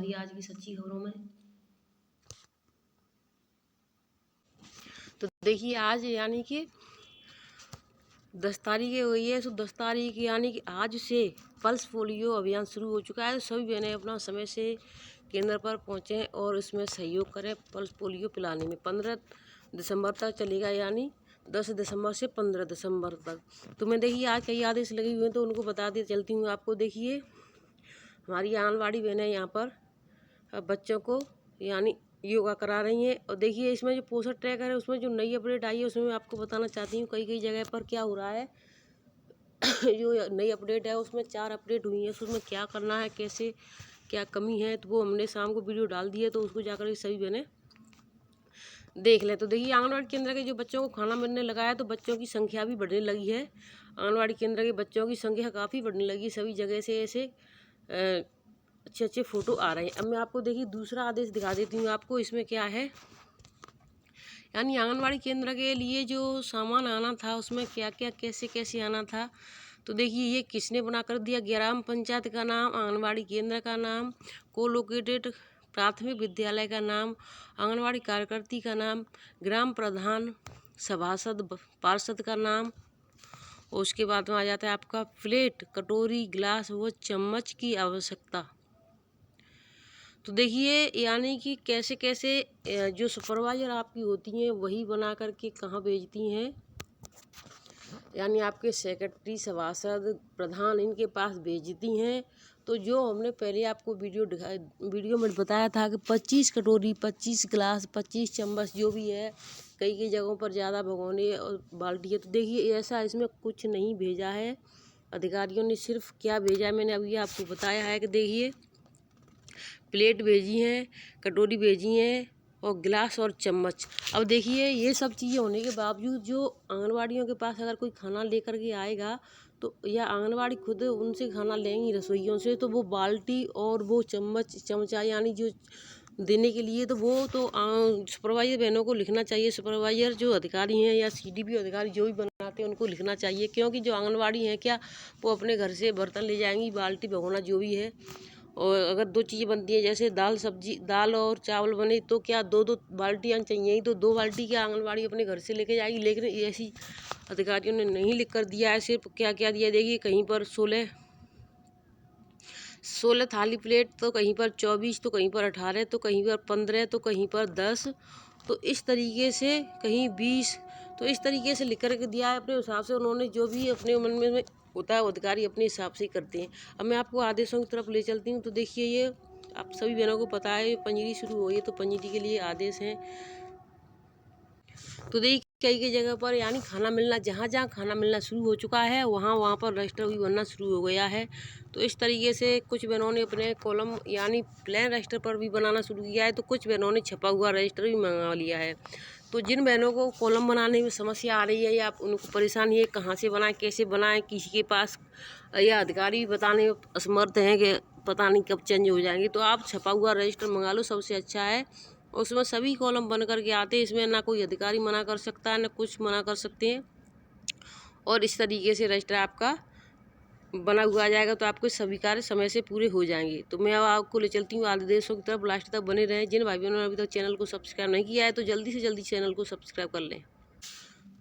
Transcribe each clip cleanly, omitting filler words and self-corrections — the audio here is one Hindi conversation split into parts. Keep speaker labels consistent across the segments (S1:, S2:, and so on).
S1: हमारी आज की सच्ची खबरों में। तो देखिए आज यानी कि 10 तारीख हुई है, तो 10 तारीख यानी कि आज से पल्स पोलियो अभियान शुरू हो चुका है। तो सभी बहनें अपना समय से केंद्र पर पहुँचें और इसमें सहयोग करें पल्स पोलियो पिलाने में। 15 दिसंबर तक चलेगा, यानी 10 दिसंबर से 15 दिसंबर तक। तो मैं देखिए आज कई आदेश लगे हुए हैं, तो उनको बता दे चलती हूँ आपको। देखिए हमारी आंगनबाड़ी बहनें यहाँ पर बच्चों को यानी योगा करा रही हैं। और देखिए इसमें जो पोषण ट्रैकर है, उसमें जो नई अपडेट आई है, उसमें मैं आपको बताना चाहती हूँ कई जगह पर क्या हो रहा है। जो नई अपडेट है उसमें 4 अपडेट हुई है, उसमें क्या करना है, कैसे क्या कमी है, तो वो हमने शाम को वीडियो डाल दी है, तो उसको जाकर सभी बहनें देख लें। तो देखिए आंगनबाड़ी केंद्र के जो बच्चों को खाना मिलने लगा है, तो बच्चों की संख्या भी बढ़ने लगी है। आंगनबाड़ी केंद्र के बच्चों की संख्या काफ़ी बढ़ने लगी, सभी जगह से ऐसे अच्छे अच्छे फ़ोटो आ रहे हैं। अब मैं आपको देखिए दूसरा आदेश दिखा देती हूँ आपको। इसमें क्या है, यानी आंगनबाड़ी केंद्र के लिए जो सामान आना था, उसमें क्या क्या कैसे कैसे आना था। तो देखिए ये किसने बना कर दिया। ग्राम पंचायत का नाम, आंगनबाड़ी केंद्र का नाम, को लोकेटेड प्राथमिक विद्यालय का नाम, आंगनबाड़ी कार्यकर्ती का नाम, ग्राम प्रधान, सभासद, पार्षद का नाम। और उसके बाद में आ जाता है आपका प्लेट, कटोरी, गिलास व चम्मच की आवश्यकता। तो देखिए यानी कि कैसे कैसे जो सुपरवाइजर आपकी होती हैं वही बना करके कहाँ भेजती हैं, यानी आपके सेक्रेटरी, सभासद, प्रधान इनके पास भेजती हैं। तो जो हमने पहले आपको वीडियो में बताया था कि 25 कटोरी, 25 गिलास, 25 चम्मच जो भी है, कई जगहों पर ज़्यादा भगोने और बाल्टी है। तो देखिए ऐसा इसमें कुछ नहीं भेजा है अधिकारियों ने। सिर्फ क्या भेजा है मैंने अभी आपको बताया है कि देखिए प्लेट भेजी हैं, कटोरी भेजी हैं और गिलास और चम्मच। अब देखिए ये सब चीज़ें होने के बावजूद जो आंगनवाड़ियों के पास अगर कोई खाना लेकर के आएगा, तो या आंगनवाड़ी खुद उनसे खाना लेंगी रसोइयों से, तो वो बाल्टी और वो चमचा यानी जो देने के लिए, तो वो तो सुपरवाइजर बहनों को लिखना चाहिए। सुपरवाइजर जो अधिकारी हैं या CDP अधिकारी जो भी बनाते हैं उनको लिखना चाहिए, क्योंकि जो आंगनवाड़ी हैं क्या वो अपने घर से बर्तन ले जाएंगी, बाल्टी भगोना जो भी है। और अगर 2 चीज़ें बनती हैं, जैसे दाल और चावल बने, तो क्या 2 बाल्टियाँ चाहिए ही, तो 2 बाल्टी क्या आंगनवाड़ी अपने घर से लेके जाएगी। लेकिन ऐसी अधिकारियों ने नहीं लिख कर दिया है। सिर्फ क्या क्या दिया, देखिए कहीं पर 16 थाली प्लेट, तो कहीं पर 24, तो कहीं पर 18, तो कहीं पर 15, तो कहीं पर 10, तो इस तरीके से कहीं 20, तो इस तरीके से लिख कर के दिया है अपने हिसाब से। उन्होंने जो भी अपने मन में होता है अधिकारी अपने हिसाब से ही करते हैं। अब मैं आपको आदेशों की तरफ ले चलती हूँ। तो देखिए ये आप सभी बहनों को पता है पंजीरी शुरू हुई है, तो पंजीरी के लिए आदेश हैं। तो देखिए कई जगह पर यानी खाना मिलना, जहाँ जहाँ खाना मिलना शुरू हो चुका है वहाँ पर रजिस्टर भी बनना शुरू हो गया है। तो इस तरीके से कुछ बहनों ने अपने कॉलम यानी प्लेन रजिस्टर पर भी बनाना शुरू किया है, तो कुछ बहनों ने छपा हुआ रजिस्टर भी मंगा लिया है। तो जिन बहनों को कॉलम बनाने में समस्या आ रही है या उनको परेशानी है कहाँ से बनाएं, कैसे बनाएं, किसी के पास या अधिकारी बताने में असमर्थ हैं कि पता नहीं कब चेंज हो जाएंगे, तो आप छपा हुआ रजिस्टर मंगा लो, सबसे अच्छा है। उसमें सभी कॉलम बन करके आते हैं, इसमें ना कोई अधिकारी मना कर सकता है ना कुछ मना कर सकते हैं। और इस तरीके से रजिस्टर आपका बना हुआ आ जाएगा, तो आपके सभी कार्य समय से पूरे हो जाएंगे। तो मैं अब आपको ले चलती हूँ आदेशों की तरफ, लास्ट तक बने रहें। जिन भाई बहनों ने अभी तक चैनल को सब्सक्राइब नहीं किया है, तो जल्दी से जल्दी चैनल को सब्सक्राइब कर लें।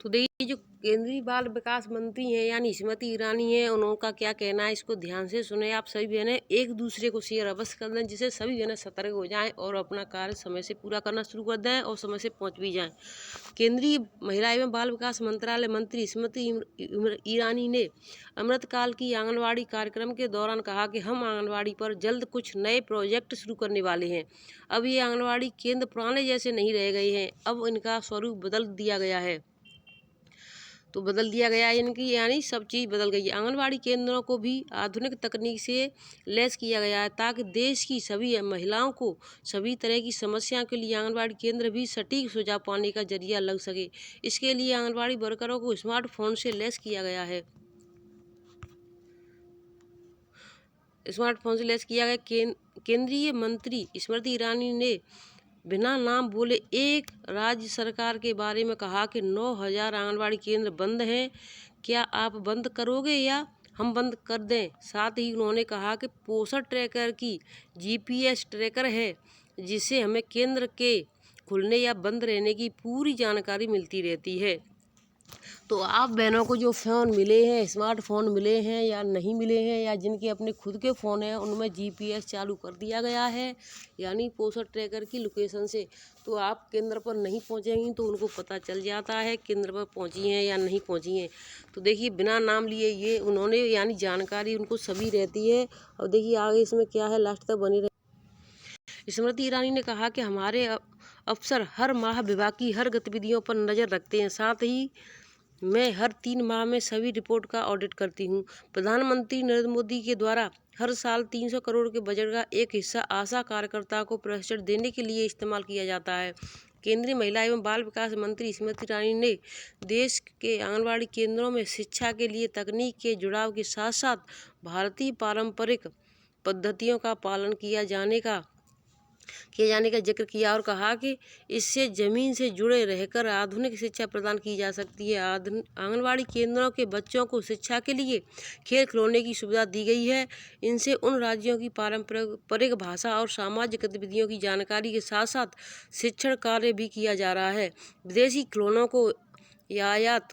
S1: तो देखिए जो केंद्रीय बाल विकास मंत्री हैं यानी स्मृति ईरानी हैं, उनका क्या कहना है इसको ध्यान से सुने आप सभी बहनें। एक दूसरे को शेयर अवश्य कर दें, जिससे सभी बहनें सतर्क हो जाएं और अपना कार्य समय से पूरा करना शुरू कर दें और समय से पहुंच भी जाएं। केंद्रीय महिला एवं बाल विकास मंत्रालय मंत्री स्मृति ईरानी ने अमृतकाल की आंगनवाड़ी कार्यक्रम के दौरान कहा कि हम आंगनवाड़ी पर जल्द कुछ नए प्रोजेक्ट शुरू करने वाले हैं। अब ये आंगनवाड़ी केंद्र पुराने जैसे नहीं रह गए हैं, अब इनका स्वरूप बदल दिया गया है। तो बदल दिया गया है इनकी यानी सब चीज़ बदल गई है। आंगनवाड़ी केंद्रों को भी आधुनिक तकनीक से लैस किया गया है, ताकि देश की सभी महिलाओं को सभी तरह की समस्याओं के लिए आंगनवाड़ी केंद्र भी सटीक सुझाव पाने का जरिया लग सके। इसके लिए आंगनवाड़ी वर्करों को स्मार्टफोन से लैस किया गया है। स्मार्टफोन से लैस किया गया। केंद्रीय मंत्री स्मृति ईरानी ने बिना नाम बोले एक राज्य सरकार के बारे में कहा कि 9,000 आंगनवाड़ी केंद्र बंद हैं, क्या आप बंद करोगे या हम बंद कर दें। साथ ही उन्होंने कहा कि पोषण ट्रैकर की GPS ट्रैकर है, जिससे हमें केंद्र के खुलने या बंद रहने की पूरी जानकारी मिलती रहती है। तो आप बहनों को जो फ़ोन मिले हैं, स्मार्टफोन मिले हैं या नहीं मिले हैं, या जिनके अपने खुद के फ़ोन हैं, उनमें GPS चालू कर दिया गया है, यानी पोषण ट्रैकर की लोकेशन से। तो आप केंद्र पर नहीं पहुंचेंगी तो उनको पता चल जाता है केंद्र पर पहुंची हैं या नहीं पहुंची हैं। तो देखिए बिना नाम लिए ये उन्होंने यानी जानकारी उनको सभी रहती है। और देखिए आगे इसमें क्या है, लास्ट तक बनी रहे। स्मृति ईरानी ने कहा कि हमारे अफसर हर माह विभाग की हर गतिविधियों पर नज़र रखते हैं। साथ ही मैं हर 3 माह में सभी रिपोर्ट का ऑडिट करती हूँ। प्रधानमंत्री नरेंद्र मोदी के द्वारा हर साल 300 करोड़ के बजट का एक हिस्सा आशा कार्यकर्ताओं को प्रशिक्षण देने के लिए इस्तेमाल किया जाता है। केंद्रीय महिला एवं बाल विकास मंत्री स्मृति ईरानी ने देश के आंगनबाड़ी केंद्रों में शिक्षा के लिए तकनीक के जुड़ाव के साथ साथ भारतीय पारंपरिक पद्धतियों का पालन किए जाने का जिक्र किया और कहा कि इससे ज़मीन से जुड़े रहकर आधुनिक शिक्षा प्रदान की जा सकती है। आंगनबाड़ी केंद्रों के बच्चों को शिक्षा के लिए खेल खिलौने की सुविधा दी गई है। इनसे उन राज्यों की पारंपरिक भाषा और सामाजिक गतिविधियों की जानकारी के साथ साथ शिक्षण कार्य भी किया जा रहा है। विदेशी खिलौनों को आयात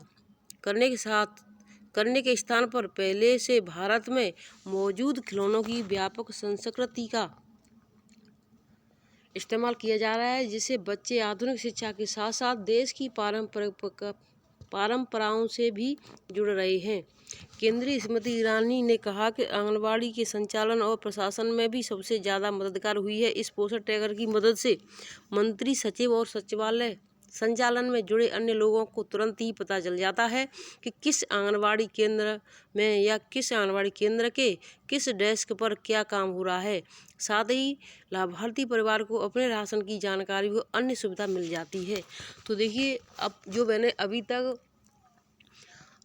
S1: करने के स्थान पर पहले से भारत में मौजूद खिलौनों की व्यापक संस्कृति का इस्तेमाल किया जा रहा है, जिससे बच्चे आधुनिक शिक्षा के साथ साथ देश की परंपराओं से भी जुड़ रहे हैं। केंद्रीय स्मृति ईरानी ने कहा कि आंगनबाड़ी के संचालन और प्रशासन में भी सबसे ज़्यादा मददगार हुई है। इस पोषण ट्रैकर की मदद से मंत्री सचिव और सचिवालय संचालन में जुड़े अन्य लोगों को तुरंत ही पता चल जाता है कि किस आंगनबाड़ी केंद्र में या किस आंगनबाड़ी केंद्र के किस डेस्क पर क्या काम हो रहा है। साथ ही लाभार्थी परिवार को अपने राशन की जानकारी व अन्य सुविधा मिल जाती है। तो देखिए अब जो मैंने अभी तक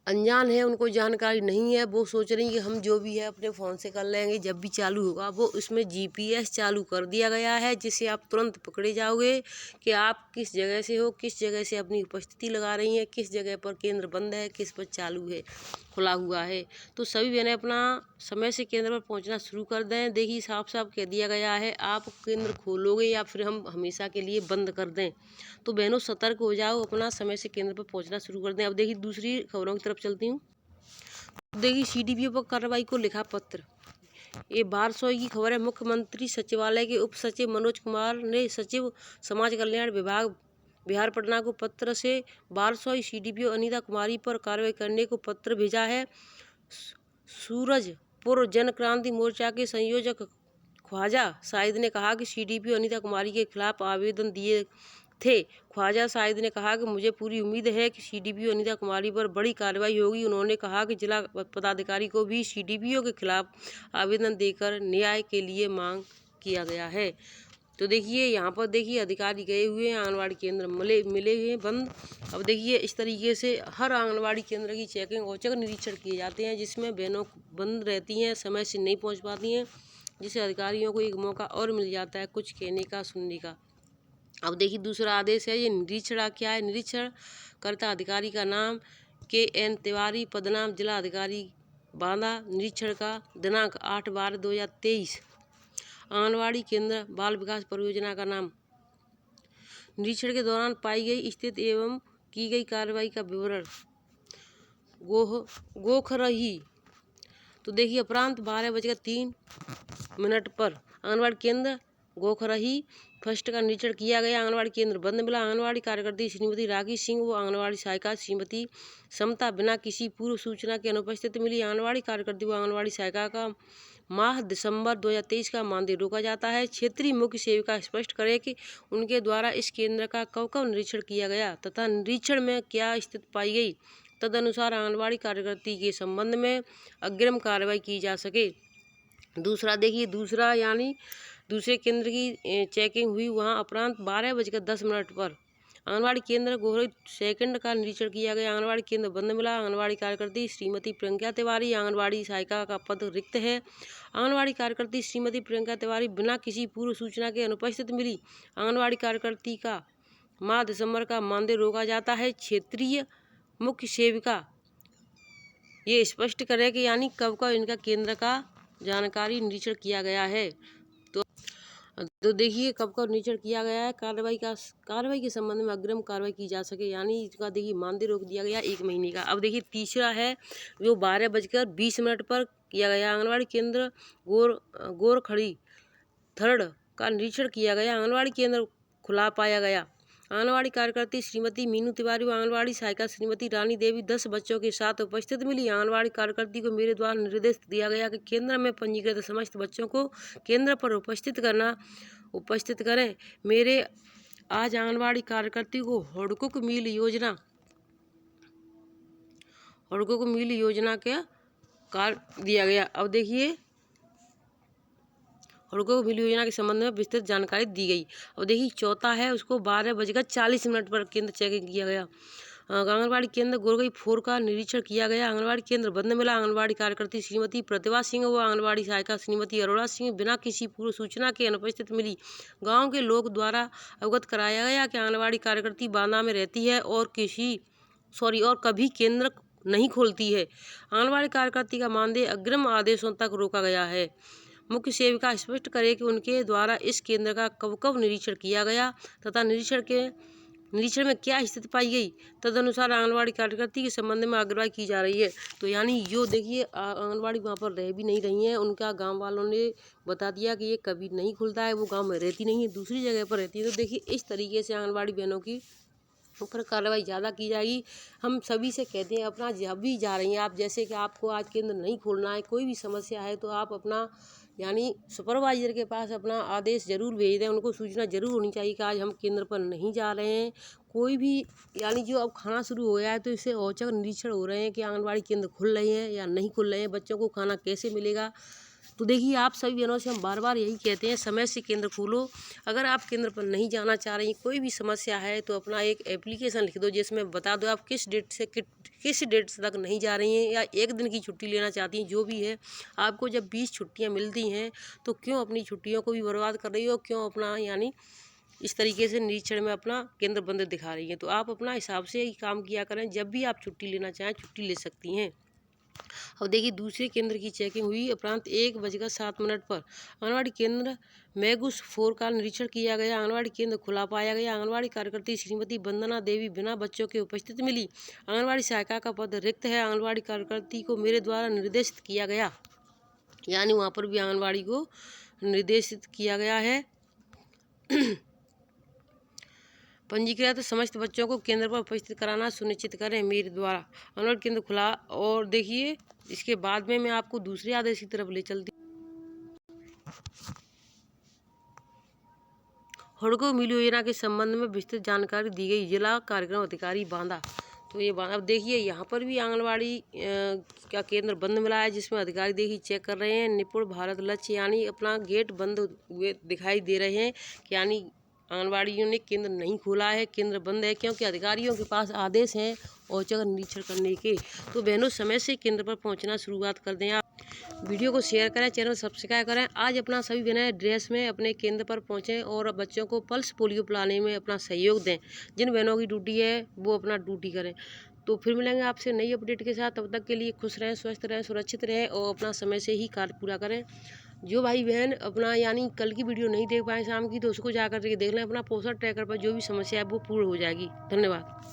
S1: अनजान है, उनको जानकारी नहीं है, वो सोच रही कि हम जो भी है अपने फ़ोन से कर लेंगे, जब भी चालू होगा वो उसमें GPS चालू कर दिया गया है, जिससे आप तुरंत पकड़े जाओगे कि आप किस जगह से हो, किस जगह से अपनी उपस्थिति लगा रही हैं, किस जगह पर केंद्र बंद है, किस पर चालू है, खुला हुआ है। तो सभी बहनें अपना समय से केंद्र पर पहुंचना शुरू कर दें। देखिए साफ साफ कह दिया गया है, आप केंद्र खोलोगे या फिर हम हमेशा के लिए बंद कर दें। तो बहनों सतर्क हो जाओ, अपना समय से केंद्र पर पहुंचना शुरू कर दें। अब देखिए दूसरी खबरों की तरफ चलती हूँ। देखिए CDPO पर कार्रवाई को लिखा पत्र, ये 1200 की खबर है। मुख्यमंत्री सचिवालय के उप सचिव मनोज कुमार ने सचिव समाज कल्याण विभाग बिहार पटना को पत्र से 1200 CDPO अनीता कुमारी पर कार्रवाई करने को पत्र भेजा है। सूरजपुर जन क्रांति मोर्चा के संयोजक ख्वाजा साहिद ने कहा कि CDPO अनीता कुमारी के खिलाफ आवेदन दिए थे। ख्वाजा साहिद ने कहा कि मुझे पूरी उम्मीद है कि CDPO अनीता कुमारी पर बड़ी कार्रवाई होगी। उन्होंने कहा कि जिला पदाधिकारी को भी CDPO के खिलाफ आवेदन देकर न्याय के लिए मांग किया गया है। तो देखिए यहाँ पर देखिए अधिकारी गए हुए हैं, आंगनबाड़ी केंद्र मिले हुए हैं बंद। अब देखिए इस तरीके से हर आंगनबाड़ी केंद्र की चेकिंग औचक निरीक्षण किए जाते हैं, जिसमें बहनों बंद रहती हैं, समय से नहीं पहुँच पाती हैं, जिससे अधिकारियों को एक मौका और मिल जाता है कुछ कहने का, सुनने का। अब देखिए दूसरा आदेश है, ये निरीक्षण क्या है। निरीक्षण कर्ता अधिकारी का नाम KN तिवारी, पदनाम जिला अधिकारी बांदा। निरीक्षण का दिनांक 8/12/2023। आंगनबाड़ी केंद्र बाल विकास परियोजना का नाम। निरीक्षण के दौरान पाई गई स्थिति एवं की गई कार्रवाई का विवरण। गोखरही। तो देखिए अपरांत 12:03 पर आंगनबाड़ी केंद्र गोखरही फर्स्ट का निरीक्षण किया गया। आंगनबाड़ी केंद्र बंद मिला। आंगनबाड़ी कार्यकर्ती श्रीमती रागी सिंह व आंगनबाड़ी सहायिका श्रीमती समता बिना किसी पूर्व सूचना के अनुपस्थित मिली। आंगनबाड़ी कार्यकर्ती व आंगनबाड़ी सहायिका का माह दिसंबर 2023 का मानदेय रोका जाता है। क्षेत्रीय मुख्य सेविका स्पष्ट करे कि उनके द्वारा इस केंद्र का कब कब निरीक्षण किया गया तथा निरीक्षण में क्या स्थिति पाई गई, तदनुसार आंगनबाड़ी कार्यकर्ती के संबंध में अग्रिम कार्रवाई की जा सके। दूसरा देखिए दूसरा यानी दूसरे केंद्र की चेकिंग हुई, वहां अपरांत 12:10 पर आंगनबाड़ी केंद्र गोहरी सेकंड का निरीक्षण किया गया। आंगनबाड़ी केंद्र बंद मिला। आंगनबाड़ी कार्यकर्ती श्रीमती प्रियंका तिवारी, आंगनबाड़ी सहायिका का पद रिक्त है। आंगनबाड़ी कार्यकर्ती श्रीमती प्रियंका तिवारी बिना किसी पूर्व सूचना के अनुपस्थित मिली। आंगनबाड़ी कार्यकर्ती का माह दिसंबर का मानदेय रोका जाता है। क्षेत्रीय मुख्य सेविका ये स्पष्ट करें कि यानी कब कब इनका केंद्र का जानकारी निरीक्षण किया गया है। तो देखिए कब कब निरीक्षण किया गया है। कार्रवाई के संबंध में अग्रिम कार्रवाई की जा सके, यानी इसका देखिए मानदेय रोक दिया गया 1 महीने का। अब देखिए तीसरा है जो 12:20 पर किया गया। आंगनबाड़ी केंद्र गोरखड़ी थर्ड का निरीक्षण किया गया। आंगनबाड़ी केंद्र खुला पाया गया। आंगनबाड़ी कार्यकर्ती श्रीमती मीनू तिवारी व आंगनबाड़ी सहायिका श्रीमती रानी देवी 10 बच्चों के साथ उपस्थित मिली। आंगनबाड़ी कार्यकर्ती को मेरे द्वारा निर्देश दिया गया कि केंद्र में पंजीकृत समस्त बच्चों को केंद्र पर उपस्थित करें। मेरे आज आंगनबाड़ी कार्यकर्ती को हड़कुक मील योजना का कार्ड दिया गया। अब देखिए हड़कुक मील योजना के संबंध में विस्तृत जानकारी दी गई। और देखिए चौथा है उसको 12:40 पर केंद्र चेकिंग किया गया। आंगनबाड़ी केंद्र गोरगई 4 का निरीक्षण किया गया। आंगनबाड़ी केंद्र बंद मिला। आंगनबाड़ी कार्यकर्ती श्रीमती प्रतिभा सिंह व आंगनबाड़ी सहायिका श्रीमती अरोड़ा सिंह बिना किसी पूर्व सूचना के अनुपस्थित मिली। गांव के लोग द्वारा अवगत कराया गया कि आंगनबाड़ी कार्यकर्ती बांदा में रहती है और कभी केंद्र नहीं खोलती है। आंगनबाड़ी कार्यकर्ती का मानदेय अग्रिम आदेशों तक रोका गया है। मुख्य सेविका स्पष्ट करे कि उनके द्वारा इस केंद्र का कब कब निरीक्षण किया गया तथा निरीक्षण में क्या स्थिति पाई गई, तदनुसार आंगनबाड़ी कार्यकर्ती के संबंध में अग्रवाही की जा रही है। तो यानी जो देखिए आंगनबाड़ी वहाँ पर रह भी नहीं रही हैं, उनका गांव वालों ने बता दिया कि ये कभी नहीं खुलता है, वो गांव में रहती नहीं है, दूसरी जगह पर रहती है। तो देखिए इस तरीके से आंगनबाड़ी बहनों की ऊपर कार्रवाई ज़्यादा की जाएगी। हम सभी से कहते हैं अपना जब भी जा रही हैं आप, जैसे कि आपको आज केंद्र नहीं खोलना है, कोई भी समस्या है तो आप अपना यानी सुपरवाइजर के पास अपना आदेश जरूर भेज दें। उनको सूचना जरूर होनी चाहिए कि आज हम केंद्र पर नहीं जा रहे हैं। कोई भी यानी जो अब खाना शुरू हो गया है तो इससे औचक निरीक्षण हो रहे हैं कि आंगनबाड़ी केंद्र खुल रहे हैं या नहीं खुल रहे हैं, बच्चों को खाना कैसे मिलेगा। तो देखिए आप सभी बहनों से हम बार बार यही कहते हैं, समय से केंद्र खोलो। अगर आप केंद्र पर नहीं जाना चाह रही, कोई भी समस्या है तो अपना एक एप्लीकेशन लिख दो जिसमें बता दो आप किस डेट तक नहीं जा रही हैं या 1 दिन की छुट्टी लेना चाहती हैं। जो भी है आपको जब 20 छुट्टियाँ मिलती हैं तो क्यों अपनी छुट्टियों को भी बर्बाद कर रही हो, क्यों अपना यानी इस तरीके से निरीक्षण में अपना केंद्र बंद दिखा रही हैं। तो आप अपना हिसाब से ही काम किया करें, जब भी आप छुट्टी लेना चाहें छुट्टी ले सकती हैं। अब देखिए दूसरे केंद्र की चेकिंग हुई उपरांत 1:07 पर आंगनबाड़ी केंद्र मैगुस 4 का निरीक्षण किया गया। आंगनबाड़ी केंद्र खुला पाया गया। आंगनबाड़ी कार्यकर्ती श्रीमती वंदना देवी बिना बच्चों के उपस्थित मिली। आंगनबाड़ी सहायिका का पद रिक्त है। आंगनबाड़ी कार्यकर्ती को मेरे द्वारा निर्देशित किया गया, यानी वहाँ पर भी आंगनबाड़ी को निर्देशित किया गया है। पंजीकृत समस्त बच्चों को केंद्र पर उपस्थित कराना सुनिश्चित करें मेरे द्वारा। आंगनबाड़ी केंद्र खुला। और देखिए इसके बाद में मैं आपको दूसरे आदेश की तरफ ले चलती। हड़कुक मील योजना के संबंध में विस्तृत जानकारी दी गई। जिला कार्यक्रम अधिकारी बांदा। तो ये अब देखिए यहाँ पर भी आंगनबाड़ी का केंद्र बंद मिला है, जिसमें अधिकारी देखिए चेक कर रहे हैं। निपुण भारत लक्ष्य यानी अपना गेट बंद हुए दिखाई दे रहे हैं कि यानी आंगनबाड़ियों ने केंद्र नहीं खोला है, केंद्र बंद है, क्योंकि अधिकारियों के पास आदेश हैं औचक निरीक्षण करने के। तो बहनों समय से केंद्र पर पहुंचना शुरुआत कर दें। आप वीडियो को शेयर करें, चैनल सब्सक्राइब करें। आज अपना सभी बहनें ड्रेस में अपने केंद्र पर पहुंचें और बच्चों को पल्स पोलियो पिलाने में अपना सहयोग दें। जिन बहनों की ड्यूटी है वो अपना ड्यूटी करें। तो फिर मिलेंगे आपसे नई अपडेट के साथ। तब तक के लिए खुश रहें, स्वस्थ रहें, सुरक्षित रहें और अपना समय से ही कार्य पूरा करें। जो भाई बहन अपना यानी कल की वीडियो नहीं देख पाए शाम की, तो उसको जाकर के देख लें। अपना पोषण ट्रैकर पर जो भी समस्या है वो पूर्ण हो जाएगी। धन्यवाद।